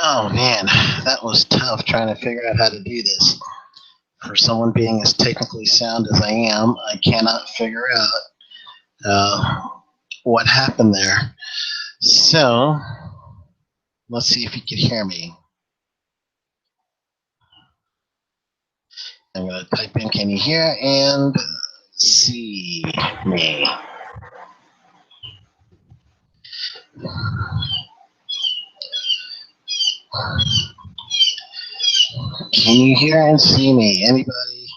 Oh man, that was tough trying to figure out how to do this. For someone being as technically sound as I am, I cannot figure out what happened there. So let's see if you can hear me. I'm going to type in, can you hear and see me? Can you hear and see me? Anybody?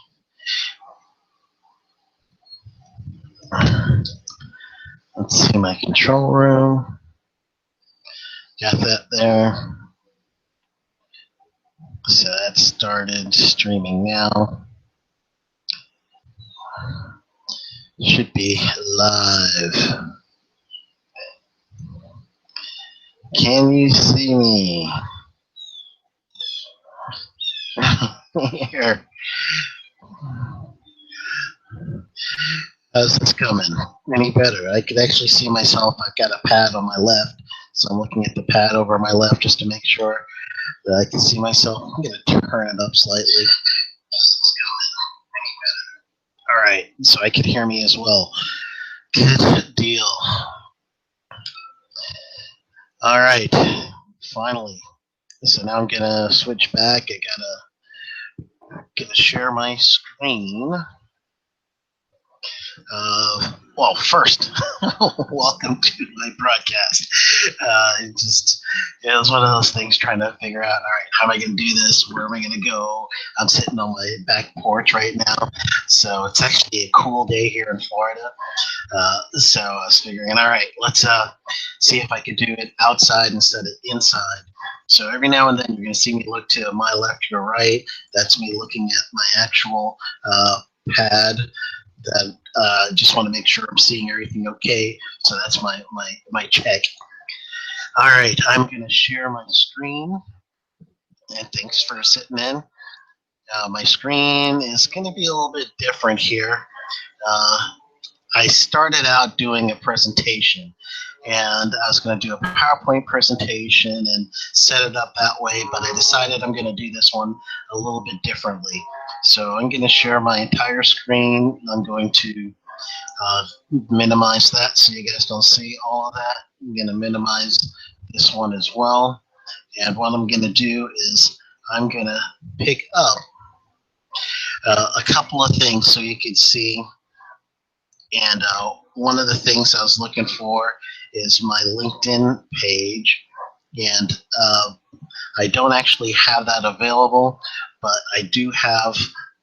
Let's see my control room. Got that there. So that started streaming now. Should be live. Can you see me? Here. How's this coming? Any better? I could actually see myself. I've got a pad on my left, so I'm looking at the pad over my left just to make sure that I can see myself. I'm going to turn it up slightly. All right, so I could hear me as well. Good deal. All right, finally. So now I'm gonna switch back. I gotta share my screen. Well, first, welcome to my broadcast. It was one of those things trying to figure out, all right, how am I going to do this? Where am I going to go? I'm sitting on my back porch right now. So it's actually a cool day here in Florida. So I was figuring, all right, let's see if I could do it outside instead of inside. So every now and then you're going to see me look to my left or right. That's me looking at my actual pad. That just want to make sure I'm seeing everything okay. So that's my check. All right, I'm going to share my screen. And thanks for sitting in. My screen is going to be a little bit different here. I started out doing a presentation, and I was going to do a PowerPoint presentation and set it up that way, but I decided I'm going to do this one a little bit differently. So I'm going to share my entire screen. I'm going to minimize that so you guys don't see all of that. I'm going to minimize this one as well. And what I'm going to do is I'm going to pick up a couple of things so you can see. And one of the things I was looking for is my LinkedIn page. And I don't actually have that available, but I do have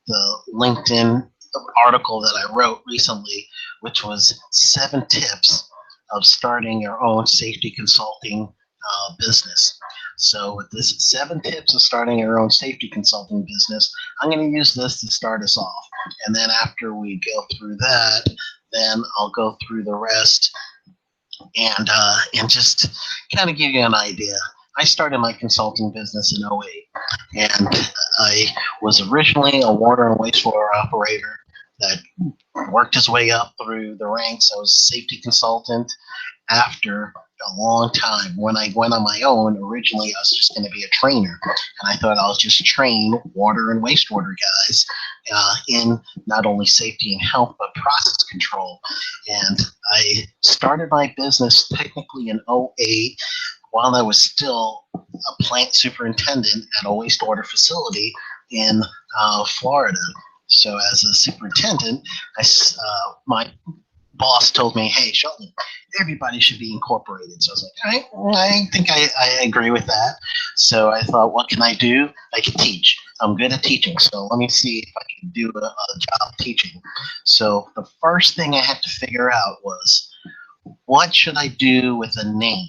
the LinkedIn article that I wrote recently, which was 7 tips of starting your own safety consulting business. So with this 7 tips of starting your own safety consulting business, I'm going to use this to start us off. And then after we go through that, then I'll go through the rest and just kind of give you an idea. I started my consulting business in 08, and I was originally a water and wastewater operator that worked his way up through the ranks. I was a safety consultant after a long time. When I went on my own, originally I was just going to be a trainer, and I thought I'll just train water and wastewater guys in not only safety and health, but process control. And I started my business technically in 08 while I was still a plant superintendent at a wastewater facility in Florida. So as a superintendent, my boss told me, hey, Sheldon, everybody should be incorporated. So I was like, all right, I think I agree with that. So I thought, what can I do? I can teach. I'm good at teaching. So let me see if I can do a job teaching. So the first thing I had to figure out was, what should I do with a name?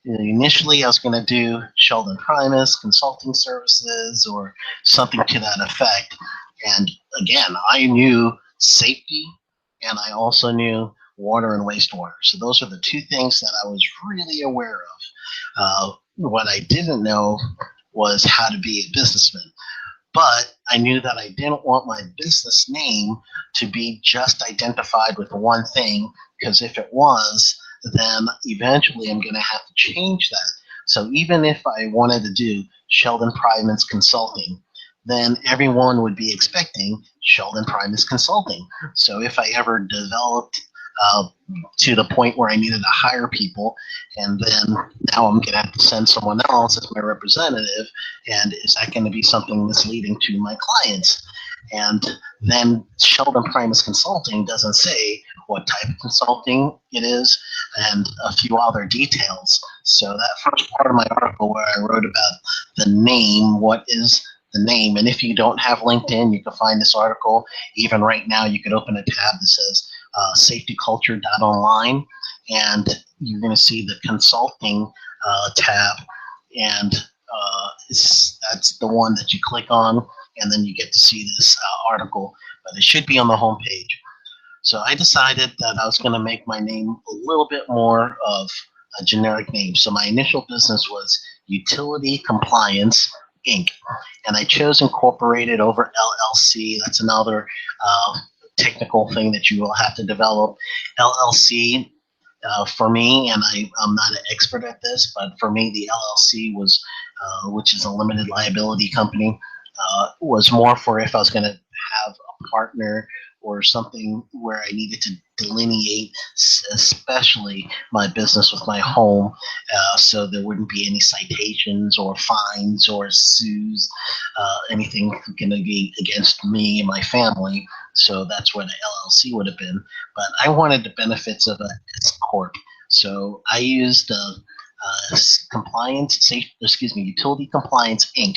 Initially, I was going to do Sheldon Primus Consulting Services or something to that effect. And again, I knew safety, and I also knew water and wastewater. So those are the 2 things that I was really aware of. What I didn't know was how to be a businessman. But I knew that I didn't want my business name to be just identified with one thing, because if it was, then eventually I'm going to have to change that. So even if I wanted to do Sheldon Primus Consulting, then everyone would be expecting Sheldon Primus Consulting. So if I ever developed uh, to the point where I needed to hire people, and then now I'm going to have to send someone else as my representative, and is that going to be something misleading to my clients? And then Sheldon Primus Consulting doesn't say what type of consulting it is and a few other details. So that first part of my article where I wrote about the name, what is the name, and if you don't have LinkedIn, you can find this article. Even right now, you could open a tab that says safetyculture.online, and you're going to see the consulting tab, and that's the one that you click on, and then you get to see this article, but it should be on the home page. So I decided that I was going to make my name a little bit more of a generic name. So my initial business was Utility Compliance Inc. And I chose Incorporated over LLC. That's another technical thing that you will have to develop. LLC, for me, and I'm not an expert at this, but for me, the LLC was, which is a limited liability company, was more for if I was going to have a partner or something where I needed to delineate, especially my business with my home, so there wouldn't be any citations or fines or sues, anything going to be against me and my family. So that's what an LLC would have been. But I wanted the benefits of a S corp, so I used Utility Compliance Inc.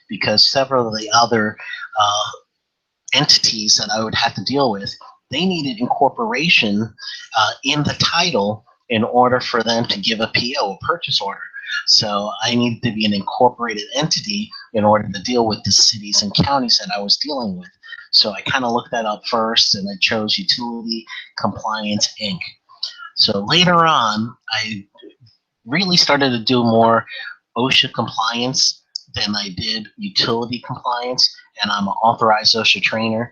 because several of the other entities that I would have to deal with, they needed incorporation in the title in order for them to give a PO, a purchase order. So I needed to be an incorporated entity in order to deal with the cities and counties that I was dealing with. So I kind of looked that up first, and I chose Utility Compliance Inc. So later on, I really started to do more OSHA compliance than I did utility compliance, and I'm an authorized OSHA trainer.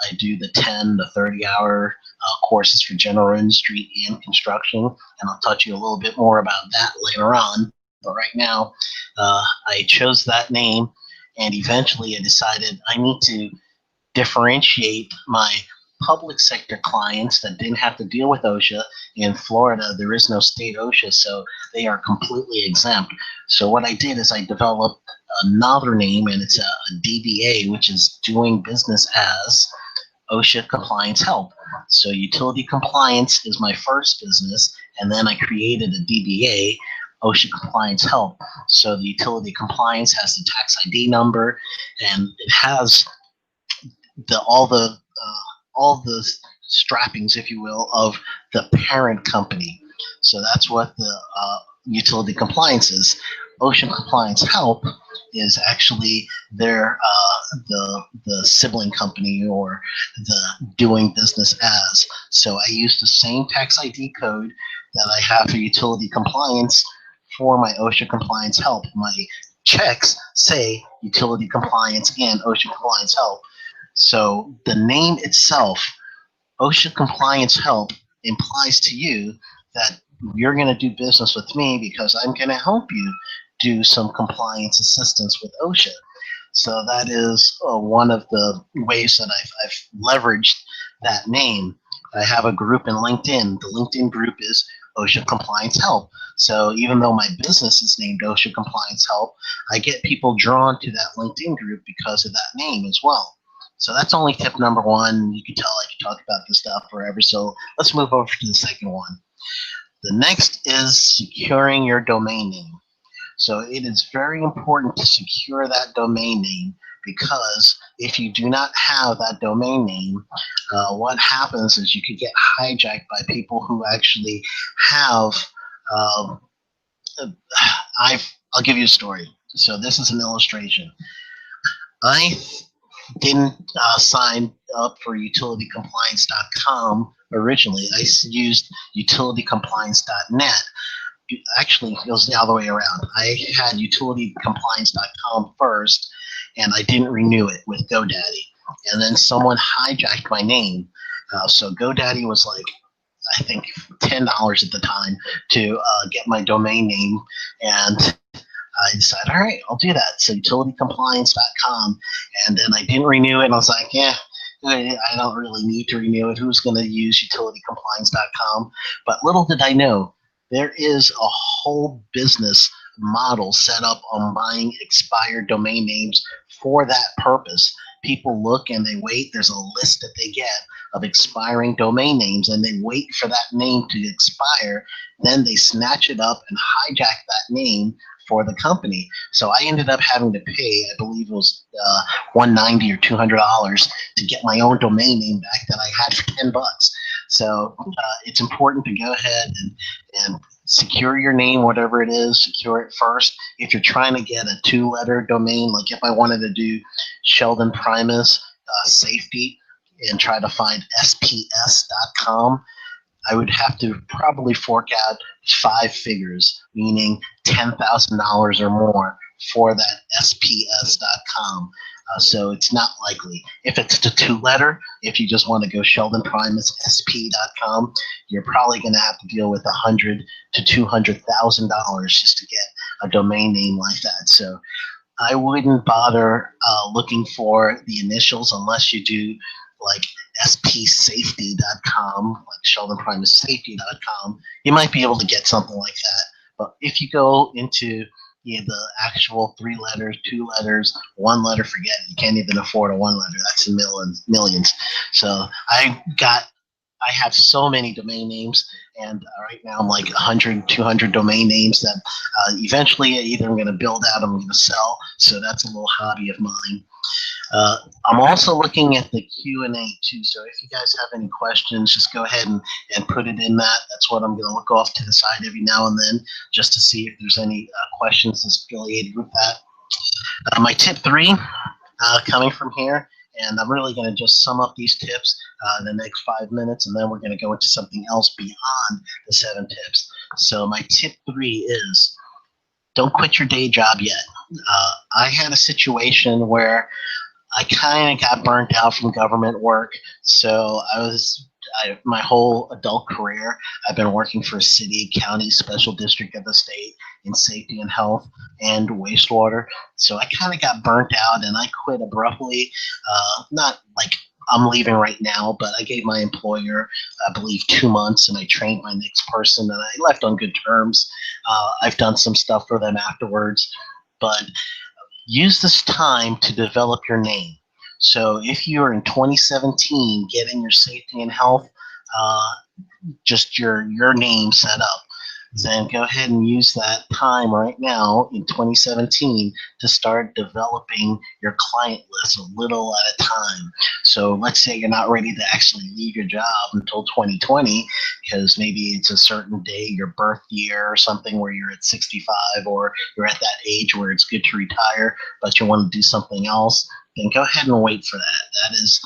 I do the 10, the 30-hour courses for general industry and construction, and I'll touch you a little bit more about that later on. But right now, I chose that name, and eventually I decided I need to differentiate my public sector clients that didn't have to deal with OSHA. In Florida, there is no state OSHA, so they are completely exempt. So what I did is I developed another name, and it's a DBA, which is doing business as OSHA Compliance Help. So utility compliance is my first business, and then I created a DBA, OSHA Compliance Help. So the utility compliance has the tax ID number, and it has all the strappings, if you will, of the parent company. So that's what the utility compliance is. OSHA Compliance Help is actually their the sibling company, or the doing business as. So I use the same tax ID code that I have for utility compliance for my OSHA Compliance Help. My checks say utility compliance and OSHA Compliance Help. So the name itself, OSHA Compliance Help, implies to you that you're going to do business with me because I'm going to help you do some compliance assistance with OSHA. So that is one of the ways that I've leveraged that name. I have a group in LinkedIn. The LinkedIn group is OSHA Compliance Help. So even though my business is named OSHA Compliance Help, I get people drawn to that LinkedIn group because of that name as well. So that's only tip number one. You can tell I can talk about this stuff forever. So let's move over to the second one. The next is securing your domain name. So it is very important to secure that domain name, because if you do not have that domain name, what happens is you could get hijacked by people who actually have, I'll give you a story. So this is an illustration. I didn't sign up for utilitycompliance.com originally. I used utilitycompliance.net. Actually, it was the other way around. I had utilitycompliance.com first, and I didn't renew it with GoDaddy. And then someone hijacked my name. So GoDaddy was like, I think $10 at the time to get my domain name, and I decided, all right, I'll do that. So utilitycompliance.com, and then I didn't renew it, and I was like, yeah, I don't really need to renew it. Who's going to use utilitycompliance.com? But little did I know, there is a whole business model set up on buying expired domain names for that purpose. People look and they wait. There's a list that they get of expiring domain names, and they wait for that name to expire. Then they snatch it up and hijack that name for the company. So I ended up having to pay, I believe it was $190 or $200 to get my own domain name back that I had for $10. So it's important to go ahead and secure your name, whatever it is, secure it first. If you're trying to get a 2-letter domain, like if I wanted to do Sheldon Primus safety and try to find sps.com, I would have to probably fork out 5 figures, meaning $10,000 or more for that sps.com. So it's not likely. If it's the 2-letter, if you just want to go Sheldon Primus sp.com, you're probably going to have to deal with $100,000 to $200,000 just to get a domain name like that. So I wouldn't bother looking for the initials unless you do like spsafety.com, like sheldonprimussafety.com. You might be able to get something like that. But if you go into the actual 3 letters, 2 letters, 1 letter, forget it. You can't even afford a 1 letter. That's in millions. So I have so many domain names, and right now I'm like 100, 200 domain names that eventually either I'm going to build out or I'm going to sell. So that's a little hobby of mine. I'm also looking at the Q&A too. So if you guys have any questions, just go ahead and put it in that. That's what I'm going to look off to the side every now and then just to see if there's any questions affiliated with that. My tip 3 coming from here, and I'm really going to just sum up these tips in the next 5 minutes, and then we're going to go into something else beyond the 7 tips. So my tip 3 is don't quit your day job yet. I had a situation where I kind of got burnt out from government work. So my whole adult career, I've been working for a city, county, special district of the state in safety and health and wastewater. So I kind of got burnt out and I quit abruptly. Not like I'm leaving right now, but I gave my employer, I believe, 2 months, and I trained my next person, and I left on good terms. I've done some stuff for them afterwards, but use this time to develop your name. So if you're in 2017 getting your safety and health, just your name set up, then go ahead and use that time right now in 2017 to start developing your client list a little at a time. So let's say you're not ready to actually leave your job until 2020 because maybe it's a certain day, your birth year or something where you're at 65 or you're at that age where it's good to retire, but you want to do something else, then go ahead and wait for that. That is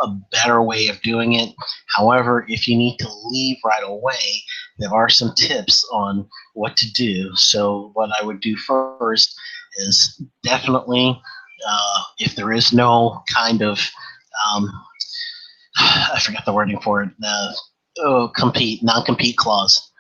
a better way of doing it. However, if you need to leave right away, there are some tips on what to do. So what I would do first is definitely, if there is no kind of, I forgot the wording for it, non-compete clause,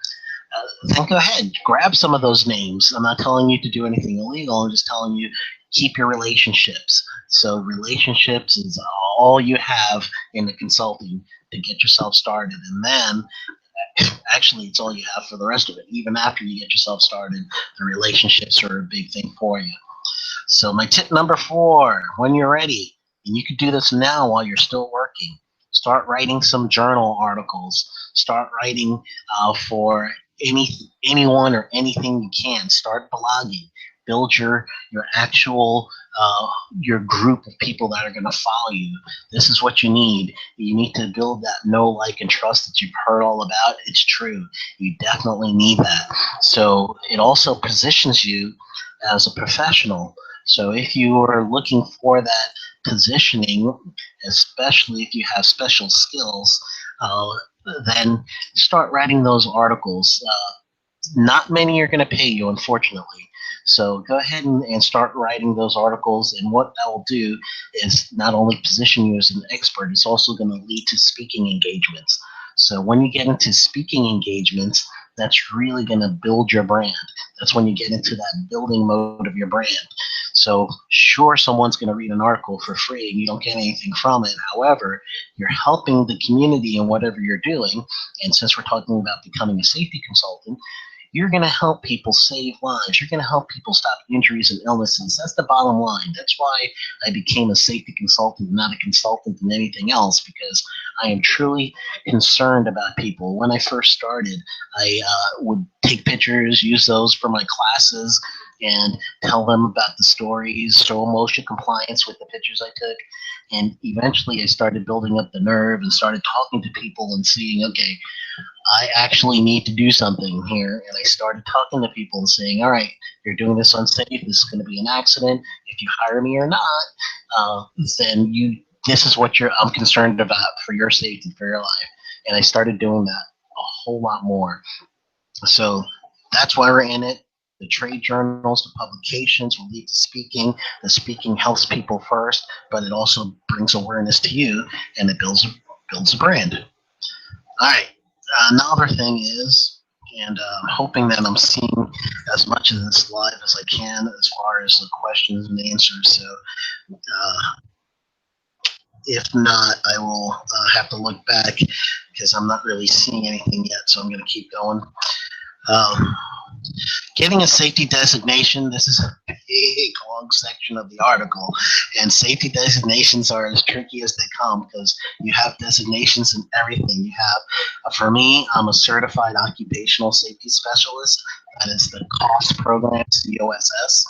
then go ahead, grab some of those names. I'm not telling you to do anything illegal. I'm just telling you keep your relationships. So relationships is all you have in the consulting to get yourself started. And then actually it's all you have for the rest of it. Even after you get yourself started, the relationships are a big thing for you. So my tip number 4, when you're ready, and you can do this now while you're still working, start writing some journal articles. Start writing for anyone or anything you can. Start blogging. Build your actual your group of people that are going to follow you. This is what you need. You need to build that know, like, and trust that you've heard all about. It's true. You definitely need that. So it also positions you as a professional. So if you are looking for that positioning, especially if you have special skills, then start writing those articles. Not many are going to pay you, unfortunately. So go ahead and start writing those articles, and what that will do is not only position you as an expert, it's also going to lead to speaking engagements. So when you get into speaking engagements, that's really going to build your brand. That's when you get into that building mode of your brand. So sure, someone's going to read an article for free and you don't get anything from it. However, you're helping the community in whatever you're doing. And since we're talking about becoming a safety consultant, you're going to help people save lives. You're going to help people stop injuries and illnesses. That's the bottom line. That's why I became a safety consultant, not a consultant in anything else, because I am truly concerned about people. When I first started, I would take pictures, use those for my classes, and tell them about the stories, show them OSHA compliance with the pictures I took. And eventually I started building up the nerve and started talking to people and seeing, okay, I actually need to do something here. And I started talking to people and saying, all right, you're doing this unsafe. This is going to be an accident. If you hire me or not, then this is what I'm concerned about for your safety, for your life. And I started doing that a whole lot more. So that's why we're in it. The trade journals, the publications will lead to speaking. The speaking helps people first, but it also brings awareness to you, and it builds a brand. All right. Another thing is, and I'm hoping that I'm seeing as much of this live as I can as far as the questions and answers. So if not, I will have to look back because I'm not really seeing anything yet. So I'm going to keep going. Getting a safety designation, this is a big, long section of the article, and safety designations are as tricky as they come because you have designations in everything. You have, for me, I'm a certified occupational safety specialist. That is the COSS program, COSS,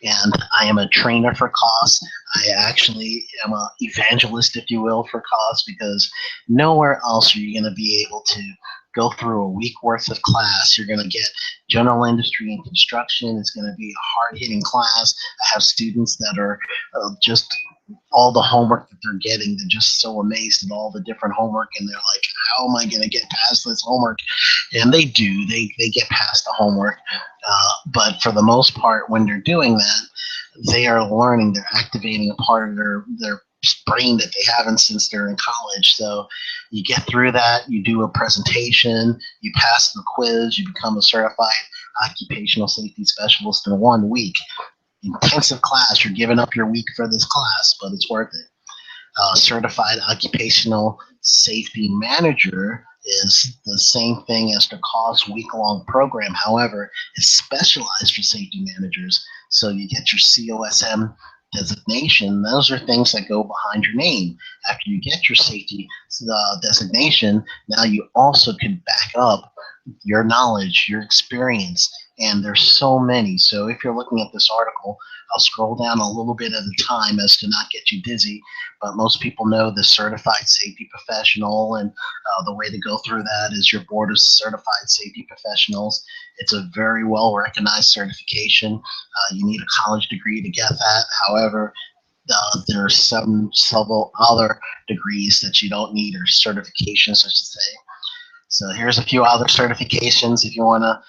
and I am a trainer for COSS. I actually am an evangelist, if you will, for COSS because nowhere else are you going to be able to go through a week worth of class. You're going to get general industry and construction. It's going to be a hard-hitting class. I have students that are just all the homework that they're getting. They're just so amazed at all the different homework, and they're like, how am I going to get past this homework? And they do. They get past the homework. But for the most part, when they're doing that, they are learning. They're activating a part of their brain that they haven't since they're in college. So you get through that, you do a presentation, you pass the quiz, you become a certified occupational safety specialist in 1 week. Intensive class, you're giving up your week for this class, but it's worth it. Certified occupational safety manager is the same thing as the COSS week-long program. However, it's specialized for safety managers. So you get your COSM designation. Those are things that go behind your name. After you get your safety designation, now you also can back up your knowledge, your experience, and there's so many. So if you're looking at this article, I'll scroll down a little bit at a time as to not get you dizzy, but most people know the certified safety professional, and the way to go through that is your board of certified safety professionals. It's a very well recognized certification. You need a college degree to get that. However, there are several other degrees that you don't need, or certifications, I should say. So here's a few other certifications. If you want to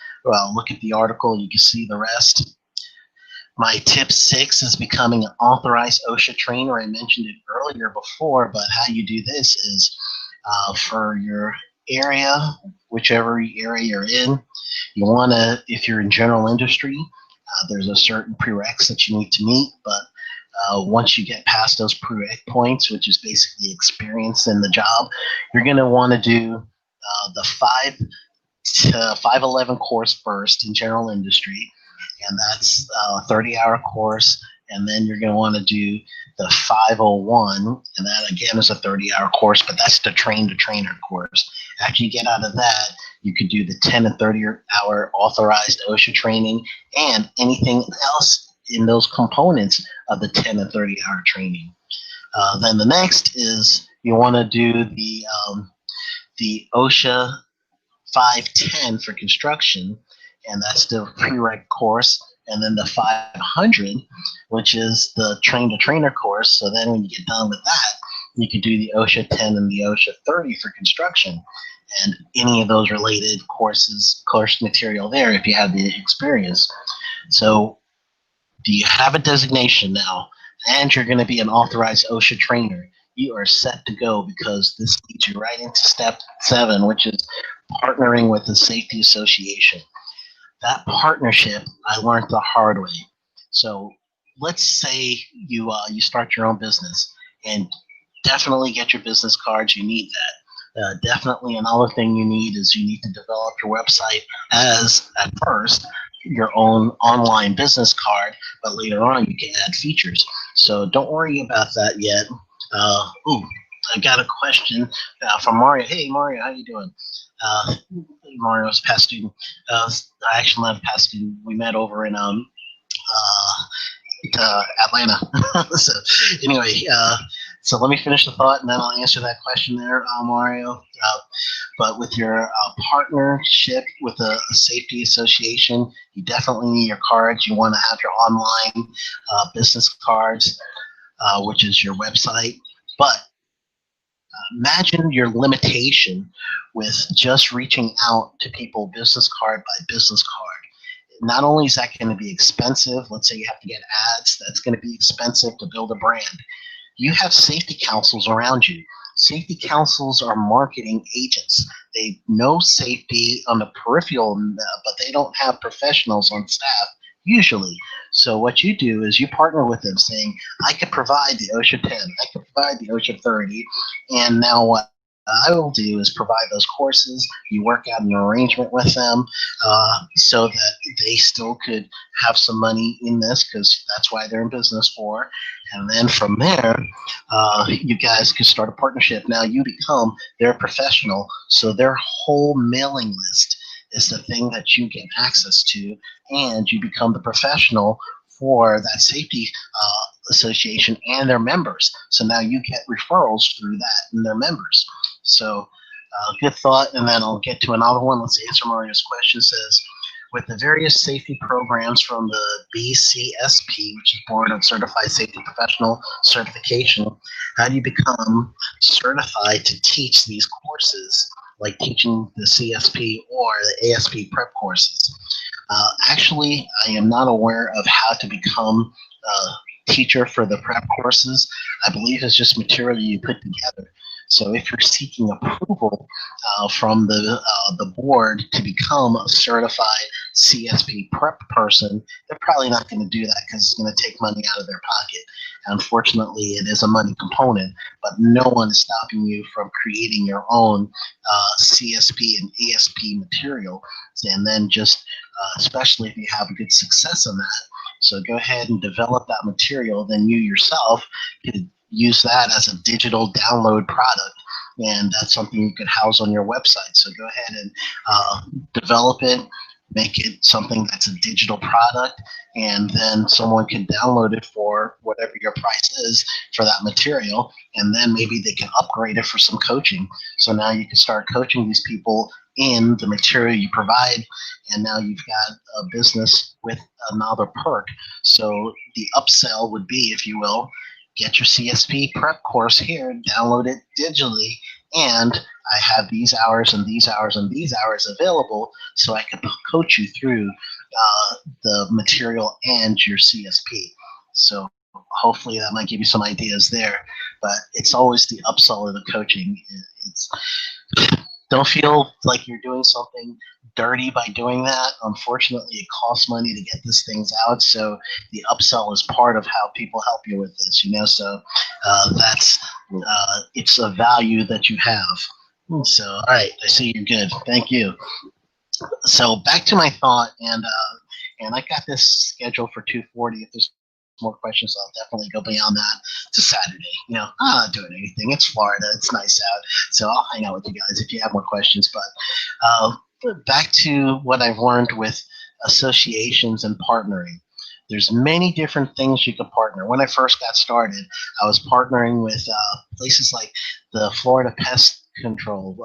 look at the article, you can see the rest. My tip 6 is becoming an authorized OSHA trainer. I mentioned it earlier before, but how you do this is for your area, whichever area you're in, you want to, if you're in general industry, there's a certain prereqs that you need to meet, but once you get past those prereq points, which is basically experience in the job, you're going to want to do the 5 to 511 course first in general industry, and that's a 30-hour course. And then you're going to want to do the 501, and that again is a 30-hour course, but that's the train-to-trainer course. After you get out of that, you could do the 10 and 30-hour authorized OSHA training and anything else in those components of the 10 and 30-hour training. Then the next is you want to do the OSHA 510 for construction, and that's the prereq course. And then the 500, which is the train-to-trainer course. So then when you get done with that, you could do the OSHA 10 and the OSHA 30 for construction, and any of those related course material there if you have the experience. So do you have a designation now, and you're going to be an authorized OSHA trainer? you are set to go, because this leads you right into step 7, which is partnering with the safety association. That partnership I learned the hard way. So let's say you start your own business, and definitely get your business cards. You need that. Definitely another thing you need is you need to develop your website as, at first, your own online business card, but later on you can add features. So don't worry about that yet. Ooh, I got a question from Mario. Hey, Mario, how you doing? Uh, Mario's a past student. I actually not a past student. We met over in Atlanta. So anyway, so let me finish the thought, and then I'll answer that question there, Mario. But with your partnership with a safety association, you definitely need your cards. You want to have your online business cards, which is your website. But imagine your limitation with just reaching out to people business card by business card. Not only is that going to be expensive, let's say you have to get ads, that's going to be expensive to build a brand. You have safety councils around you. Safety councils are marketing agents. They know safety on the peripheral, but they don't have professionals on staff usually. So what you do is you partner with them, saying, I could provide the OSHA 10, I could provide the OSHA 30, and now what I will do is provide those courses. You work out an arrangement with them so that they still could have some money in this, because that's why they're in business for. And then from there, you guys could start a partnership. Now you become their professional, so their whole mailing list is the thing that you get access to, and you become the professional for that safety association and their members. So now you get referrals through that and their members. So good thought. And then I'll get to another one. Let's answer Mario's question. It says, with the various safety programs from the BCSP, which is Board of Certified Safety Professional Certification, how do you become certified to teach these courses, like teaching the CSP or the ASP prep courses? Actually, I am not aware of how to become a teacher for the prep courses. I believe it's just material you put together. So if you're seeking approval from the board to become a certified CSP prep person, they're probably not going to do that, because it's going to take money out of their pocket. Unfortunately, it is a money component, but no one is stopping you from creating your own CSP and ASP material, and then just especially if you have a good success on that. So go ahead and develop that material. Then you yourself could use that as a digital download product, and that's something you could house on your website. So go ahead and develop it, make it something that's a digital product, and then someone can download it for whatever your price is for that material, and then maybe they can upgrade it for some coaching. So now you can start coaching these people in the material you provide, and now you've got a business with another perk. So the upsell would be, if you will, get your CSP prep course here, download it digitally, and I have these hours and these hours and these hours available, so I can coach you through the material and your CSP. So hopefully that might give you some ideas there. But it's always the upsell of the coaching. Don't feel like you're doing something dirty by doing that. Unfortunately, it costs money to get these things out, so the upsell is part of how people help you with this, so that's it's a value that you have. So all right, I see you're good. Thank you. So back to my thought, and I got this scheduled for 2:40. If there's more questions, I'll definitely go beyond that to Saturday. I'm not doing anything. It's Florida. It's nice out. So I'll hang out with you guys if you have more questions. But back to what I've learned with associations and partnering. There's many different things you can partner. When I first got started, I was partnering with places like the Florida Pest Control,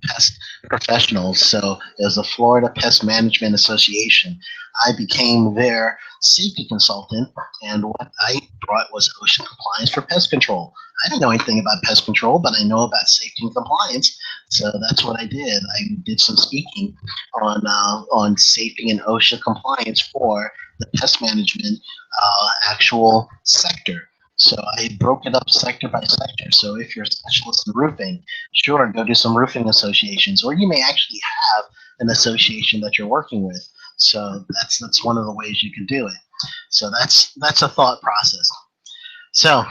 Pest Professionals. So there's the Florida Pest Management Association. I became their safety consultant, and what I brought was OSHA compliance for pest control. I didn't know anything about pest control, but I know about safety and compliance, so that's what I did. I did some speaking on safety and OSHA compliance for the pest management actual sector. So I broke it up sector by sector. So if you're a specialist in roofing, sure, go to some roofing associations, or you may actually have an association that you're working with. So that's one of the ways you can do it. So that's a thought process. So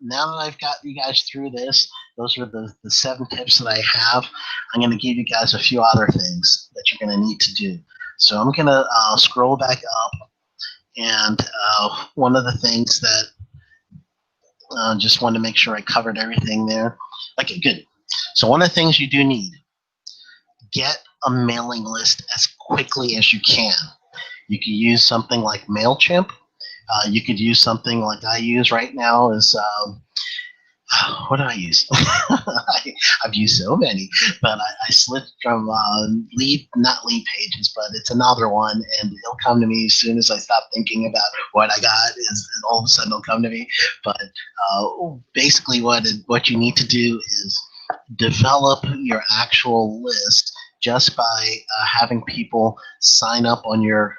now that I've got you guys through this, those are the 7 tips that I have. I'm going to give you guys a few other things that you're going to need to do. So I'm going to scroll back up, and one of the things that just want to make sure I covered everything there. Okay, good. So one of the things you do need, get a mailing list as quickly as you can. You can use something like MailChimp. You could use something like I use right now is what do I use? I've used so many, but I slipped from not lead pages, but it's another one, and it'll come to me as soon as I stop thinking about what I got. Is all of a sudden it'll come to me. But basically, what you need to do is develop your actual list just by having people sign up on your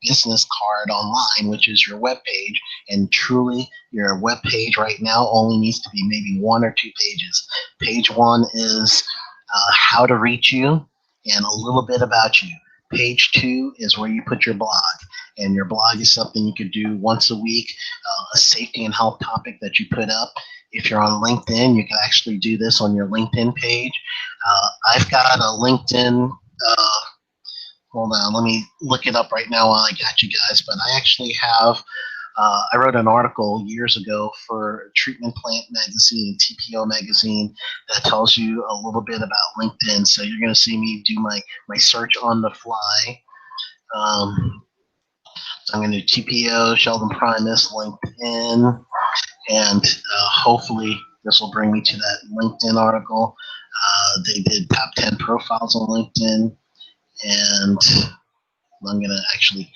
business card online, which is your web page. And truly, your web page right now only needs to be maybe 1 or 2 pages. Page 1 is how to reach you and a little bit about you. Page 2 is where you put your blog, and your blog is something you could do once a week, a safety and health topic that you put up. If you're on LinkedIn, you can actually do this on your LinkedIn page. I've got a LinkedIn, hold on, let me look it up right now while I got you guys, but I actually have, I wrote an article years ago for Treatment Plant Magazine, TPO Magazine, that tells you a little bit about LinkedIn. So you're going to see me do my search on the fly. So I'm going to do TPO, Sheldon Primus, LinkedIn, and hopefully this will bring me to that LinkedIn article. They did top 10 profiles on LinkedIn, and I'm going to actually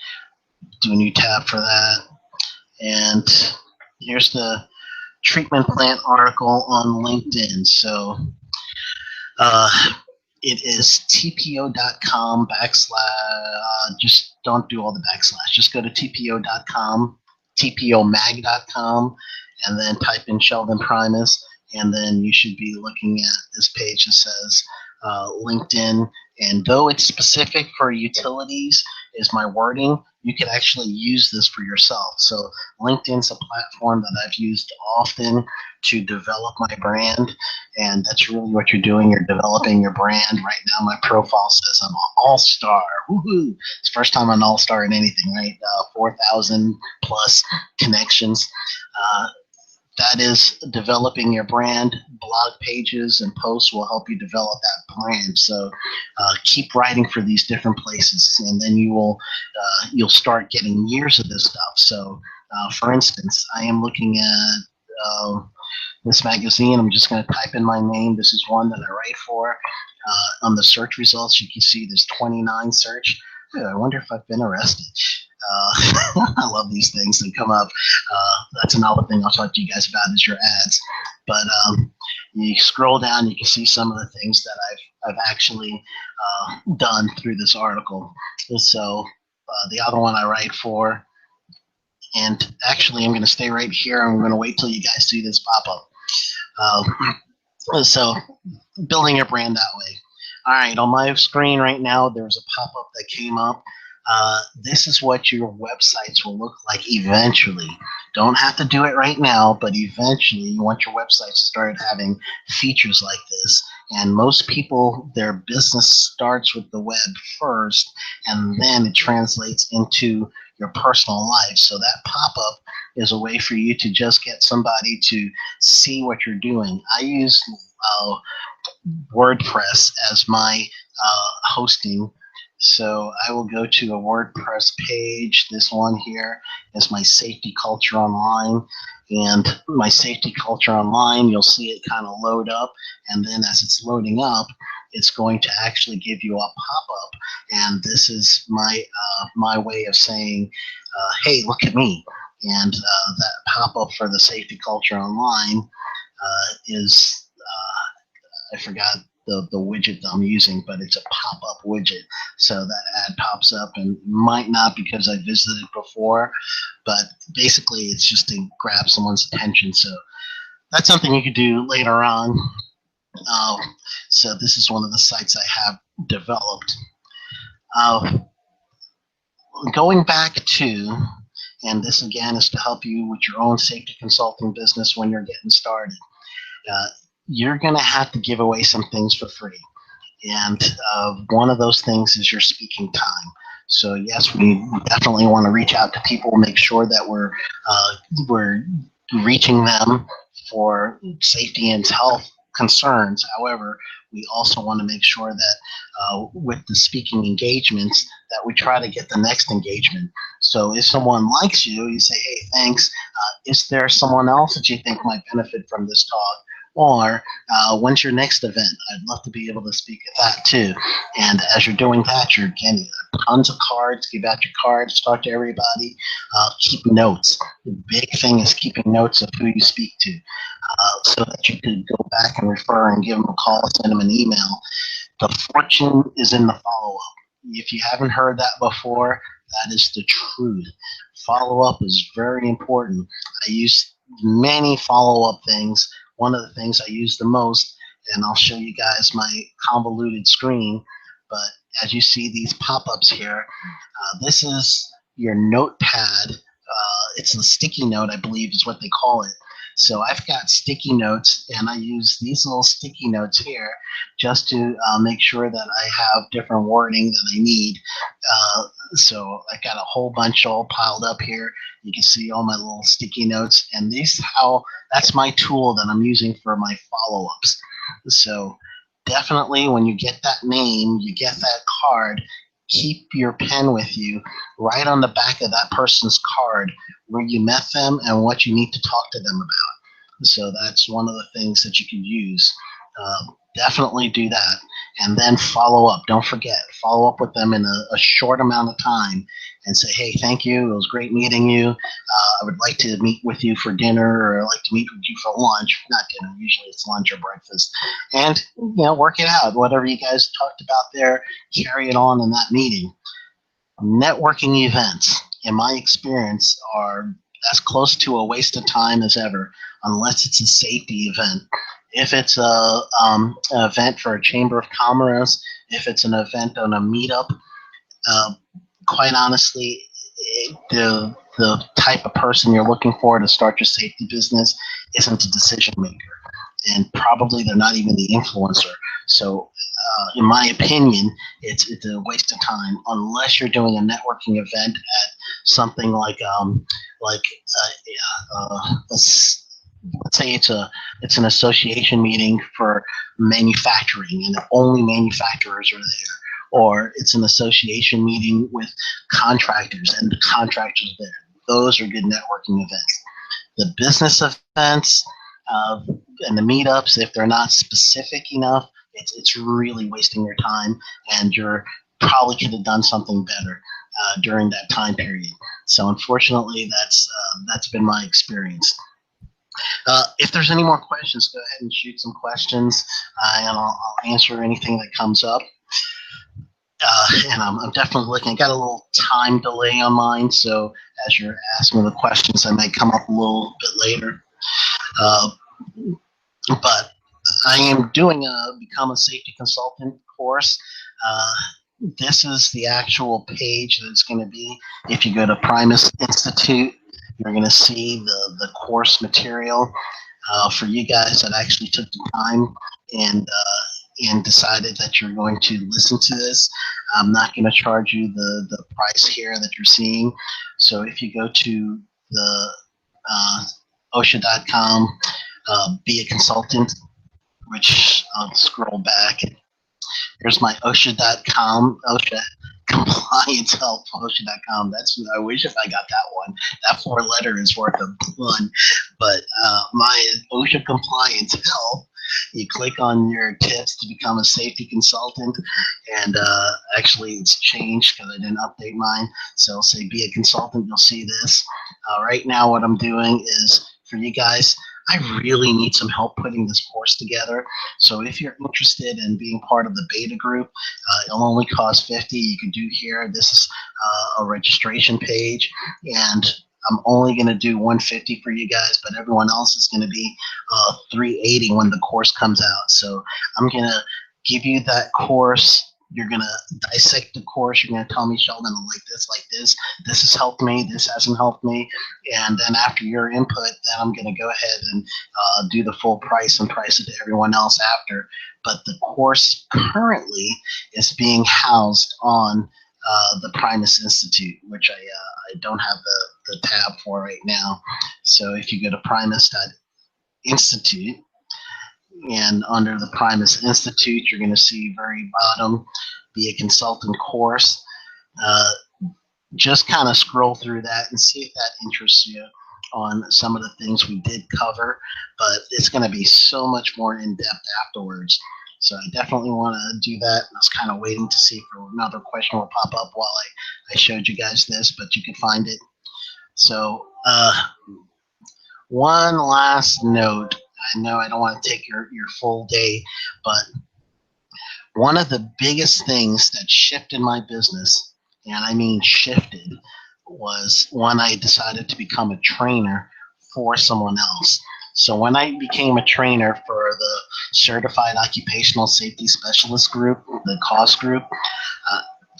do a new tab for that. And here's the treatment plant article on LinkedIn. So it is tpo.com / just don't do all the backslash. Just go to tpo.com, tpomag.com, and then type in Sheldon Primus, and then you should be looking at this page that says LinkedIn. And though it's specific for utilities, is my wording, you can actually use this for yourself. So LinkedIn's a platform that I've used often to develop my brand, and that's really what you're doing. You're developing your brand. Right now, my profile says I'm an all-star. Woohoo! It's the first time I'm an all-star in anything, right? 4,000 plus connections. That is developing your brand. Blog pages and posts will help you develop that brand. So keep writing for these different places, and then you'll start getting years of this stuff. So for instance, I am looking at this magazine. I'm just going to type in my name. This is one that I write for. On the search results, you can see there's 29 search. I wonder if I've been arrested. I love these things that come up. That's another thing I'll talk to you guys about is your ads. But you scroll down, you can see some of the things that I've actually done through this article. So the other one I write for, and actually I'm going to stay right here. I'm going to wait till you guys see this pop up. So building your brand that way. All right, on my screen right now, there's a pop-up that came up. This is what your websites will look like eventually. Don't have to do it right now, but eventually you want your websites to start having features like this. And most people, their business starts with the web first, and then it translates into your personal life. So that pop-up is a way for you to just get somebody to see what you're doing. I use WordPress as my hosting. So I will go to a WordPress page. This one here is my safety culture online. And my safety culture online, you'll see it kind of load up. And then as it's loading up, it's going to actually give you a pop-up. And this is my way of saying, hey, look at me. And that pop-up for the safety culture online is, I forgot the widget that I'm using, but it's a pop-up widget. So that ad pops up, and might not because I visited before, but basically it's just to grab someone's attention. So that's something you could do later on. So this is one of the sites I have developed. Going back to, and this again is to help you with your own safety consulting business when you're getting started. You're going to have to give away some things for free. And one of those things is your speaking time. So yes, we definitely want to reach out to people, make sure that we're reaching them for safety and health concerns. However, we also want to make sure that with the speaking engagements that we try to get the next engagement. So if someone likes you, you say, hey, thanks. Is there someone else that you think might benefit from this talk? Or when's your next event? I'd love to be able to speak at that too. And as you're doing that, you're getting tons of cards. Give out your cards, talk to everybody, keep notes. The big thing is keeping notes of who you speak to, so that you can go back and refer and give them a call, send them an email. The fortune is in the follow-up. If you haven't heard that before, that is the truth. Follow-up is very important. I use many follow-up things. One of the things I use the most, and I'll show you guys my convoluted screen, but as you see these pop-ups here, this is your notepad. It's a sticky note, I believe is what they call it. So I've got sticky notes, and I use these little sticky notes here just to make sure that I have different wording that I need. So I got a whole bunch all piled up here. You can see all my little sticky notes, and that's my tool that I'm using for my follow-ups. So definitely when you get that name, you get that card, keep your pen with you. Right on the back of that person's card where you met them and what you need to talk to them about. So that's one of the things that you can use. Definitely do that. And then follow up. Don't forget, follow up with them in a short amount of time and say, hey, thank you. It was great meeting you. I would like to meet with you for dinner, or I'd like to meet with you for lunch. Not dinner, usually it's lunch or breakfast. And, work it out. Whatever you guys talked about there, carry it on in that meeting. Networking events, in my experience, are as close to a waste of time as ever, unless it's a safety event. If it's an event for a Chamber of Commerce, if it's an event on a meetup, quite honestly, the type of person you're looking for to start your safety business isn't a decision maker, and probably they're not even the influencer. So in my opinion, it's a waste of time unless you're doing a networking event at something like let's say it's an association meeting for manufacturing and only manufacturers are there, or it's an association meeting with contractors and the contractors there. Those are good networking events. The business events and the meetups, if they're not specific enough, it's really wasting your time, and you're probably could have done something better during that time period. So unfortunately, that's been my experience. If there's any more questions, go ahead and shoot some questions, and I'll answer anything that comes up. And I'm definitely looking. I got a little time delay on mine, so as you're asking the questions, I might come up a little bit later. But I am doing a Become a Safety Consultant course. This is the actual page that it's going to be. If you go to Primus Institute, you're going to see the course material for you guys that actually took the time and decided that you're going to listen to this. I'm not going to charge you the price here that you're seeing. So if you go to the OSHA.com, be a consultant, which I'll scroll back. Here's my OSHA.com, OSHA Compliance Help, OSHA.com. I wish if I got that one. That 4-letter is worth a ton. But my OSHA Compliance Help, you click on your tips to become a safety consultant, and actually it's changed because I didn't update mine. So I'll say be a consultant, you'll see this. Right now what I'm doing is, for you guys, I really need some help putting this course together. So if you're interested in being part of the beta group, it'll only cost $50. You can do here. This is a registration page, and I'm only going to do $150 for you guys, but everyone else is going to be $380 when the course comes out. So I'm going to give you that course. You're going to dissect the course. You're going to tell me, Sheldon, like this. This has helped me. This hasn't helped me. And then after your input, then I'm going to go ahead and do the full price and price it to everyone else after. But the course currently is being housed on the Primus Institute, which I don't have the tab for right now. So if you go to primus.institute, and under the Primus Institute, you're going to see very bottom, be a consultant course. Just kind of scroll through that and see if that interests you on some of the things we did cover, but it's going to be so much more in-depth afterwards. So I definitely want to do that. I was kind of waiting to see if another question will pop up while I showed you guys this, but you can find it. So one last note. I know I don't want to take your full day, but one of the biggest things that shifted my business, and I mean shifted, was when I decided to become a trainer for someone else. So when I became a trainer for the Certified Occupational Safety Specialist group, the COS group,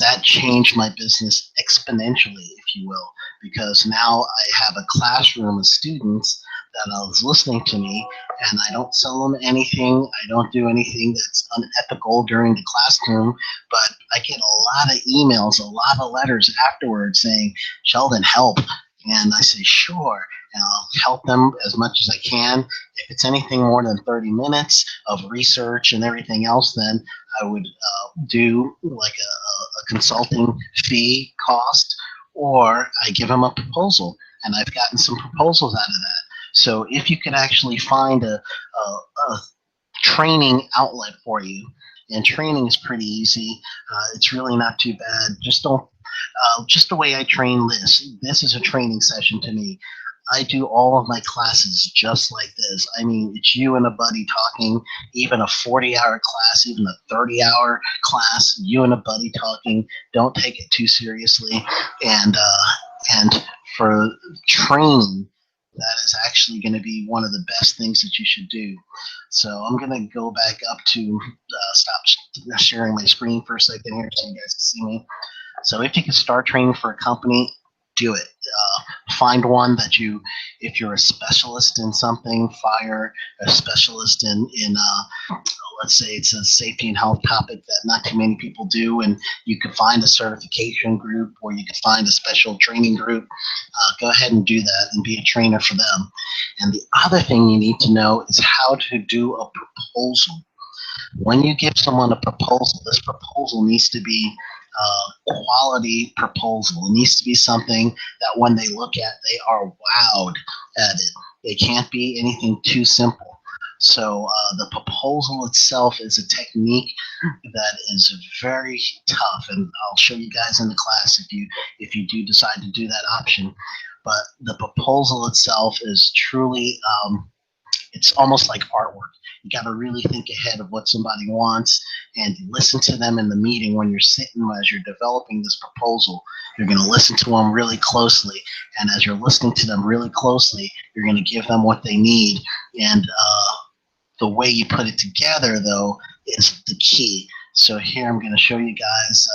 that changed my business exponentially, if you will, because now I have a classroom of students that are listening to me, and I don't sell them anything. I don't do anything that's unethical during the classroom, but I get a lot of emails, a lot of letters afterwards saying, Sheldon, help. And I say, sure, and I'll help them as much as I can. If it's anything more than 30 minutes of research and everything else, then I would do like a consulting fee cost, or I give them a proposal, and I've gotten some proposals out of that. So if you could actually find a training outlet for you, and training is pretty easy, it's really not too bad. Just don't, just the way I train this is a training session to me. I do all of my classes just like this. I mean, it's you and a buddy talking, even a 40-hour class, even a 30-hour class, you and a buddy talking. Don't take it too seriously. And for training, that is actually going to be one of the best things that you should do. So I'm going to go back up to stop sharing my screen for a second here so you guys can see me. So if you can start training for a company, do it. Find one that if you're a specialist in something, fire a specialist in let's say it's a safety and health topic that not too many people do, and you can find a certification group, or you can find a special training group. Go ahead and do that and be a trainer for them. And the other thing you need to know is how to do a proposal. When you give someone a proposal, this proposal needs to be a quality proposal. It needs to be something that when they look at, they are wowed at it. It can't be anything too simple. So the proposal itself is a technique that is very tough, and I'll show you guys in the class if you do decide to do that option. But the proposal itself is truly, it's almost like artwork. You got to really think ahead of what somebody wants and listen to them in the meeting when you're sitting, as you're developing this proposal. You're going to listen to them really closely. And as you're listening to them really closely, you're going to give them what they need. And the way you put it together, though, is the key. So here I'm going to show you guys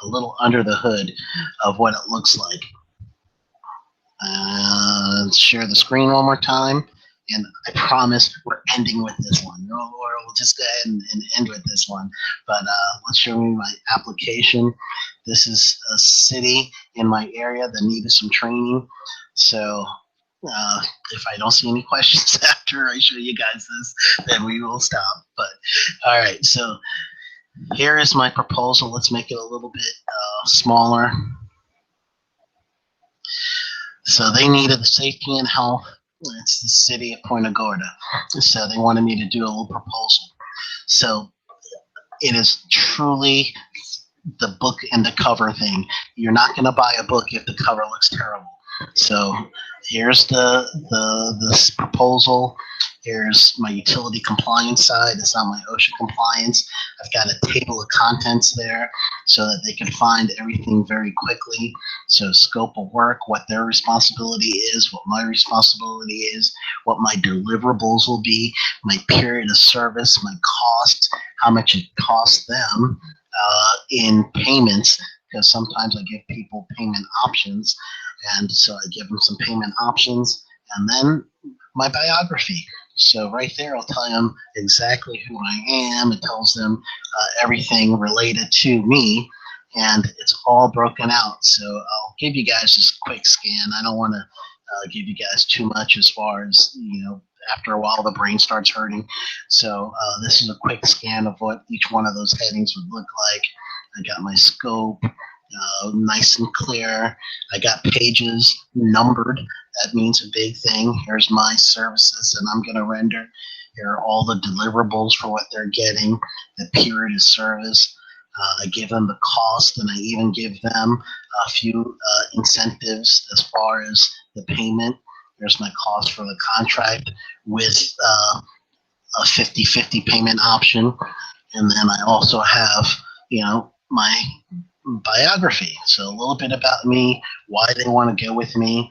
a little under the hood of what it looks like. Share the screen one more time. And I promise we're ending with this one. Or we'll just go ahead and end with this one. But let's show me my application. This is a city in my area that needed some training. So if I don't see any questions after I show you guys this, then we will stop. But all right, so here is my proposal. Let's make it a little bit smaller. So they needed the safety and health. It's the city of Punta Gorda. So they wanted me to do a little proposal. So it is truly the book and the cover thing. You're not going to buy a book if the cover looks terrible. So here's this proposal. Here's my utility compliance side. It's not my OSHA compliance. I've got a table of contents there so that they can find everything very quickly. So scope of work, what their responsibility is, what my responsibility is, what my deliverables will be, my period of service, my cost, how much it costs them in payments, because sometimes I give people payment options, and so I give them some payment options, and then my biography. So right there, I'll tell them exactly who I am. It tells them everything related to me, and it's all broken out. So I'll give you guys just a quick scan. I don't want to give you guys too much as far as, after a while the brain starts hurting. So this is a quick scan of what each one of those headings would look like. I got my scope, nice and clear. I got pages numbered. That means a big thing. Here's my services that I'm going to render. Here are all the deliverables for what they're getting, the period of service. I give them the cost, and I even give them a few incentives as far as the payment. There's my cost for the contract with a 50-50 payment option. And then I also have, my biography. So a little bit about me, why they want to go with me.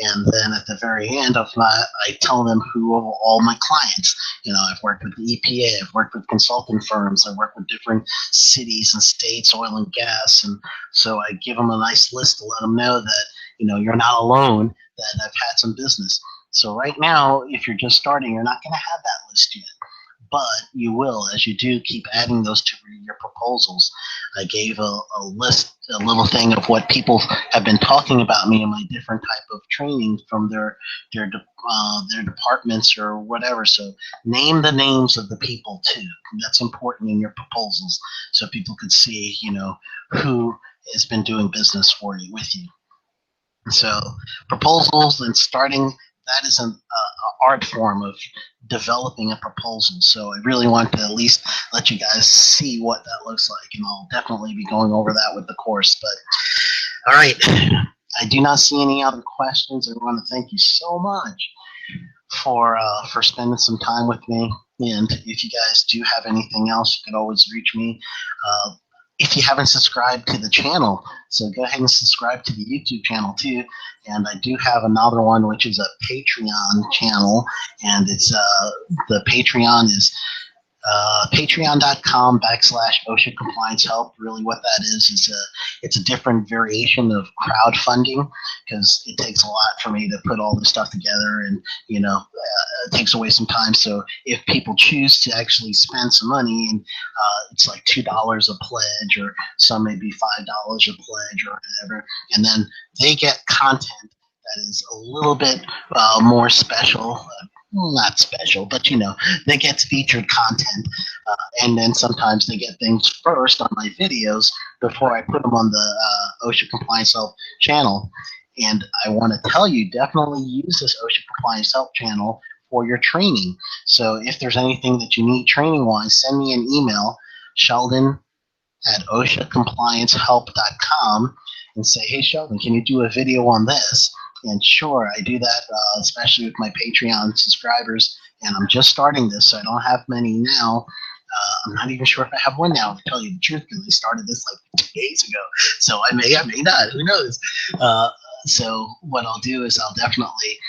And then at the very end of that, I tell them who are all my clients. I've worked with the EPA, I've worked with consulting firms, I've worked with different cities and states, oil and gas. And so I give them a nice list to let them know that, you're not alone, that I've had some business. So right now, if you're just starting, you're not going to have that list yet. But you will as you do keep adding those to your proposals. I gave a list, a little thing of what people have been talking about me in my different type of training from their departments or whatever. So name the names of the people too. That's important in your proposals, so people could see, who has been doing business for you, with you. So proposals and starting, that is an art form of developing a proposal. So I really want to at least let you guys see what that looks like, and I'll definitely be going over that with the course. But all right, I do not see any other questions. I want to thank you so much for spending some time with me. And if you guys do have anything else, you can always reach me. If you haven't subscribed to the channel, so go ahead and subscribe to the YouTube channel too. And I do have another one, which is a Patreon channel, and it's the Patreon is patreon.com/OSHA Compliance Help. Really what that is it's a different variation of crowdfunding, because it takes a lot for me to put all this stuff together, and it takes away some time. So if people choose to actually spend some money, and it's like $2 a pledge, or some maybe $5 a pledge or whatever, and then they get content that is a little bit more special. Not special, but they get featured content, and then sometimes they get things first on my videos before I put them on the OSHA Compliance Help channel. And I want to tell you, definitely use this OSHA Compliance Help channel for your training. So if there's anything that you need training wise, send me an email, sheldon@oshacompliancehelp.com, and say, hey Sheldon, can you do a video on this? And sure, I do that, especially with my Patreon subscribers. And I'm just starting this, so I don't have many now. I'm not even sure if I have one now, to tell you the truth, because I started this like 2 days ago. So I may not. Who knows? So what I'll do is I'll definitely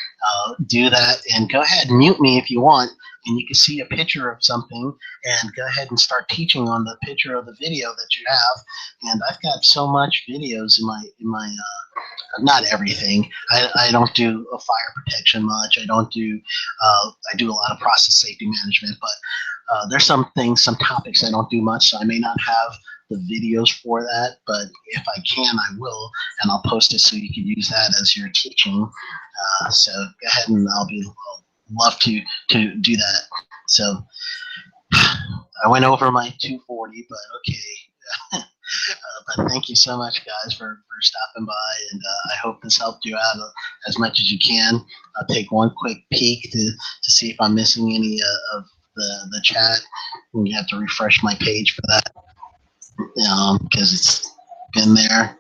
do that. And go ahead and mute me if you want. And you can see a picture of something, and go ahead and start teaching on the picture of the video that you have. And I've got so much videos in my not everything. I don't do a fire protection much. I don't do I do a lot of process safety management, but there's some topics I don't do much, so I may not have the videos for that, but if I can, I will, and I'll post it so you can use that as your teaching. So go ahead, and I'll love to do that. So I went over my 240, but okay. But thank you so much, guys, for stopping by, and I hope this helped you out as much as you can. I'll take one quick peek to see if I'm missing any of the chat. You have to refresh my page for that, because it's been there.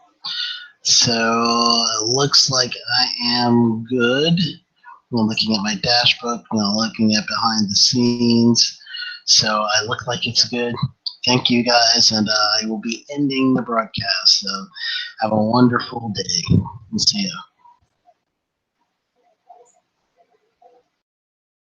So it looks like I am good looking at my dashbook, looking at behind the scenes. So I look like it's good. Thank you guys, and I will be ending the broadcast. So have a wonderful day. We'll see you.